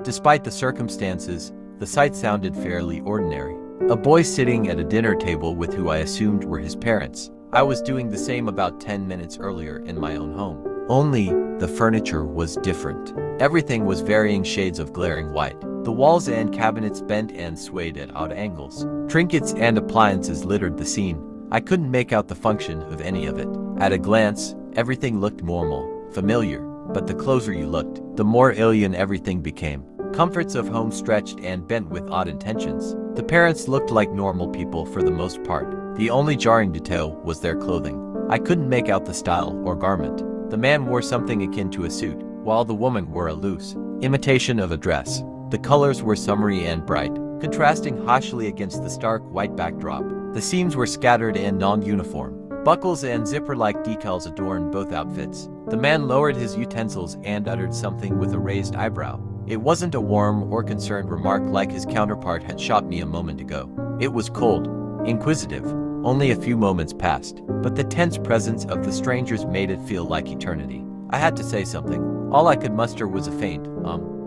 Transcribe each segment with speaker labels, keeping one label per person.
Speaker 1: Despite the circumstances, the sight sounded fairly ordinary. A boy sitting at a dinner table with who I assumed were his parents. I was doing the same about 10 minutes earlier in my own home. Only, the furniture was different. Everything was varying shades of glaring white. The walls and cabinets bent and swayed at odd angles. Trinkets and appliances littered the scene. I couldn't make out the function of any of it. At a glance, everything looked normal, familiar, but the closer you looked, the more alien everything became. Comforts of home stretched and bent with odd intentions. The parents looked like normal people for the most part. The only jarring detail was their clothing. I couldn't make out the style or garment. The man wore something akin to a suit, while the woman wore a loose imitation of a dress. The colors were summery and bright, contrasting harshly against the stark white backdrop. The seams were scattered and non-uniform. Buckles and zipper-like decals adorned both outfits. The man lowered his utensils and uttered something with a raised eyebrow. It wasn't a warm or concerned remark like his counterpart had shot me a moment ago. It was cold, inquisitive. Only a few moments passed, but the tense presence of the strangers made it feel like eternity. I had to say something. All I could muster was a faint,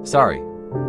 Speaker 1: sorry.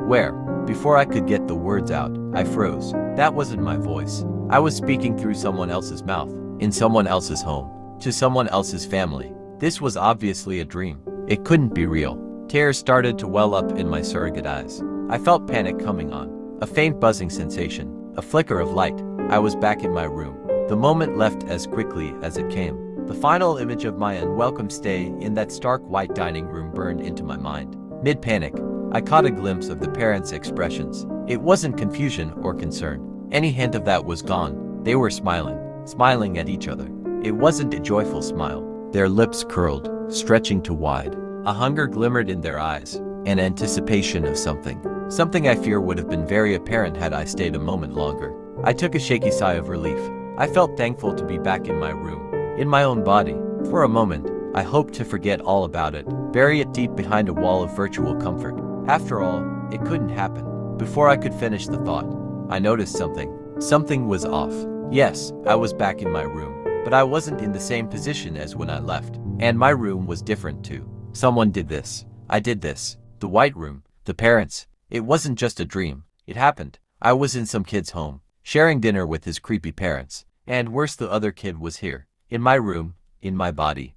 Speaker 1: Where? Before I could get the words out, I froze. That wasn't my voice. I was speaking through someone else's mouth, in someone else's home, to someone else's family. This was obviously a dream. It couldn't be real. Tears started to well up in my surrogate eyes. I felt panic coming on. A faint buzzing sensation, a flicker of light. I was back in my room. The moment left as quickly as it came. The final image of my unwelcome stay in that stark white dining room burned into my mind. Mid-panic, I caught a glimpse of the parents' expressions. It wasn't confusion or concern. Any hint of that was gone. They were smiling at each other. It wasn't a joyful smile. Their lips curled, stretching to wide. A hunger glimmered in their eyes, an anticipation of something. Something I fear would have been very apparent had I stayed a moment longer. I took a shaky sigh of relief. I felt thankful to be back in my room, in my own body. For a moment, I hoped to forget all about it, bury it deep behind a wall of virtual comfort. After all, it couldn't happen. Before I could finish the thought, I noticed something. Something was off. Yes, I was back in my room, but I wasn't in the same position as when I left. And my room was different too. Someone did this. I did this. The white room. The parents. It wasn't just a dream. It happened. I was in some kid's home, sharing dinner with his creepy parents. And worse, the other kid was here. In my room, in my body.